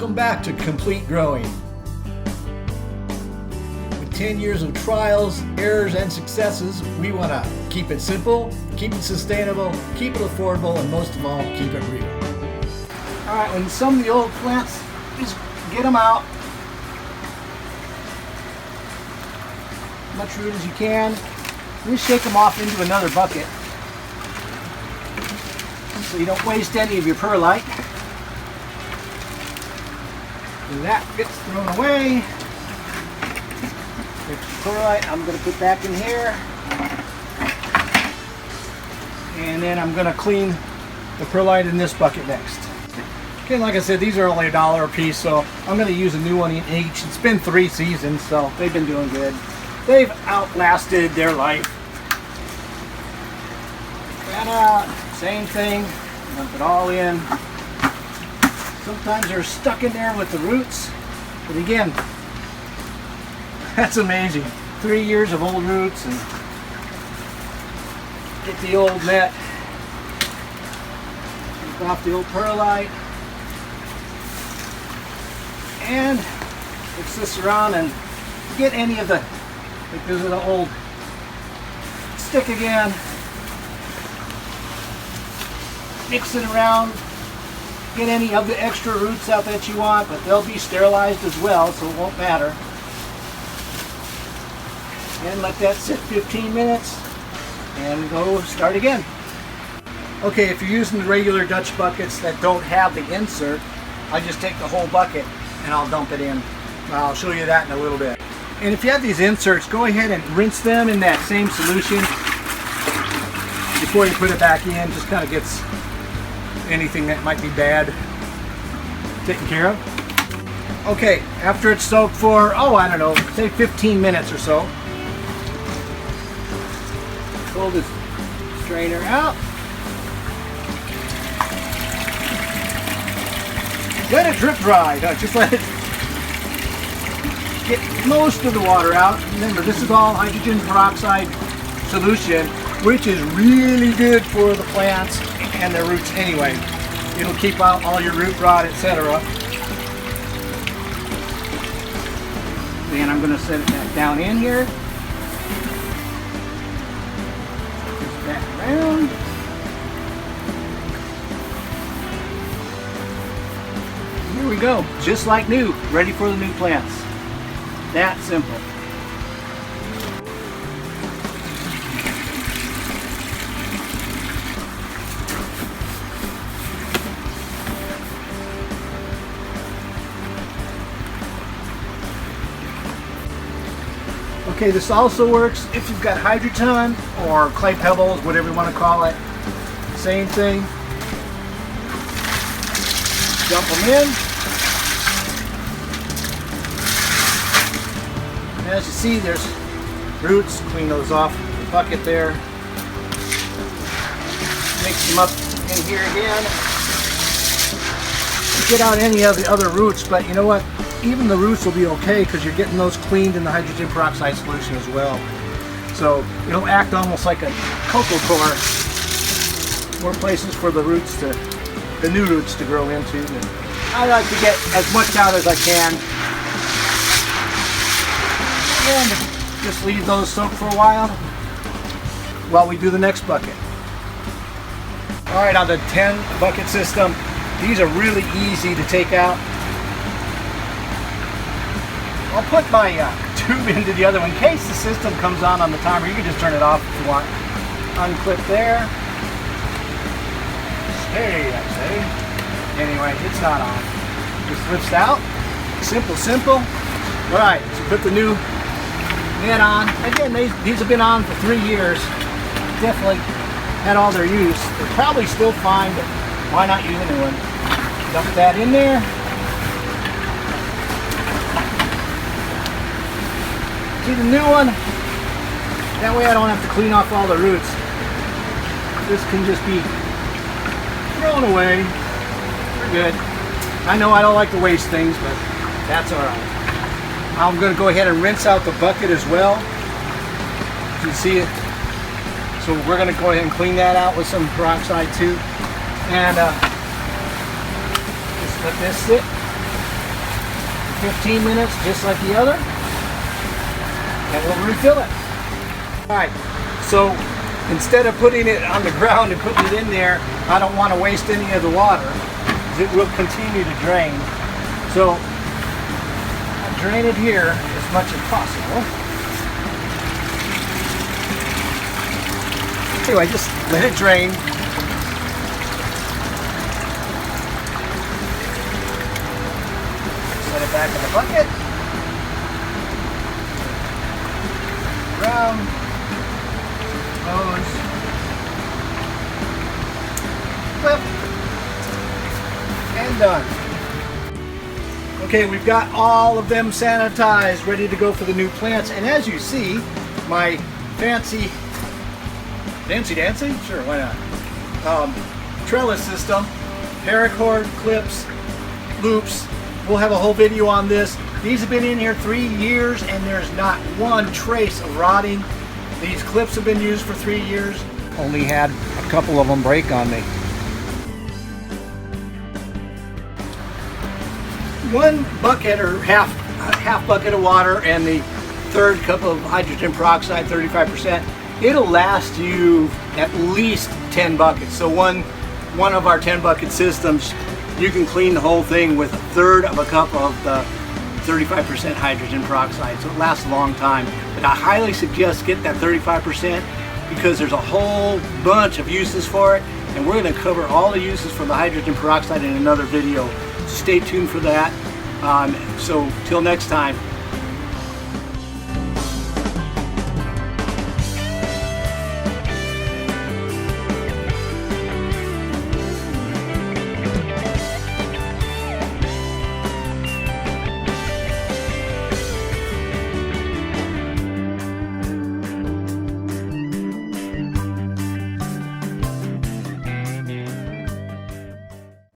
Welcome back to Complete Growing. With 10 years of trials, errors, and successes, we want to keep it simple, keep it sustainable, keep it affordable, and most of all, keep it real. Alright, when some of the old plants, just get them out. As much root as you can. Just shake them off into another bucket so you don't waste any of your perlite. And that gets thrown away. There's the perlite I'm going to put back in here. And then I'm going to clean the perlite in this bucket next. Okay, like I said, these are only $1 a piece, so I'm going to use a new one in each. It's been 3 seasons, so they've been doing good. They've outlasted their life. That out, same thing, dump it all in. Sometimes they're stuck in there with the roots, but again, that's amazing. 3 years of old roots, and get the old net, take off the old perlite, and mix this around and get any of the, like this is the old stick again, mix it around. Get any of the extra roots out that you want, but they'll be sterilized as well, so it won't matter. And let that sit 15 minutes and go start again. Okay, if you're using the regular Dutch buckets that don't have the insert, I just take the whole bucket and I'll dump it in. I'll show you that in a little bit. And if you have these inserts, go ahead and rinse them in that same solution before you put it back in. Just kind of gets anything that might be bad taken care of. Okay, after it's soaked for, I don't know, say 15 minutes or so, pull this strainer out. Let it drip dry. Just let it get most of the water out. Remember, this is all hydrogen peroxide solution, which is really good for the plants and their roots anyway. It'll keep out all your root rot, etc. Then I'm going to set it back down in here. Just back around. Here we go. Just like new. Ready for the new plants. That simple. Okay, this also works if you've got hydroton or clay pebbles, whatever you want to call it. Same thing. Dump them in. And as you see, there's roots. Clean those off the bucket there. Mix them up in here again. Get out any of the other roots, but you know what? Even the roots will be okay because you're getting those cleaned in the hydrogen peroxide solution as well. So it'll act almost like a cocoa coir. More places for the roots to, the new roots to grow into. And I like to get as much out as I can. And just leave those soak for a while we do the next bucket. Alright, on the 10 bucket system, these are really easy to take out. I'll put my tube into the other one in case the system comes on the timer. You can just turn it off if you want. Unclip there. Stay, I say. Anyway, it's not on. Just lifts out. Simple, simple. Alright, so put the new net on. Again, these have been on for 3 years. Definitely had all their use. They're probably still fine, but why not use a new one? Dump that in there. See the new one? That way I don't have to clean off all the roots. This can just be thrown away. We're good. I know I don't like to waste things, but that's alright. I'm going to go ahead and rinse out the bucket as well. You can see it. So we're going to go ahead and clean that out with some peroxide too. And just let this sit. 15 minutes, just like the other, and we'll refill it. All right, so instead of putting it on the ground and putting it in there, I don't want to waste any of the water. It will continue to drain. So I drain it here as much as possible. Anyway, just let it drain. Set it back in the bucket. Around. Hose. Clip. And done. Okay, we've got all of them sanitized, ready to go for the new plants. And as you see, my fancy dancy? Sure, why not? Trellis system, paracord, clips, loops. We'll have a whole video on this. These have been in here 3 years and there's not one trace of rotting. These clips have been used for 3 years. Only had a couple of them break on me. One bucket or half bucket of water and the third cup of hydrogen peroxide, 35%. It'll last you at least 10 buckets. So one of our 10 bucket systems, you can clean the whole thing with a third of a cup of the 35% hydrogen peroxide. So it lasts a long time. But I highly suggest get that 35% because there's a whole bunch of uses for it. And we're going to cover all the uses for the hydrogen peroxide in another video. Stay tuned for that. So till next time.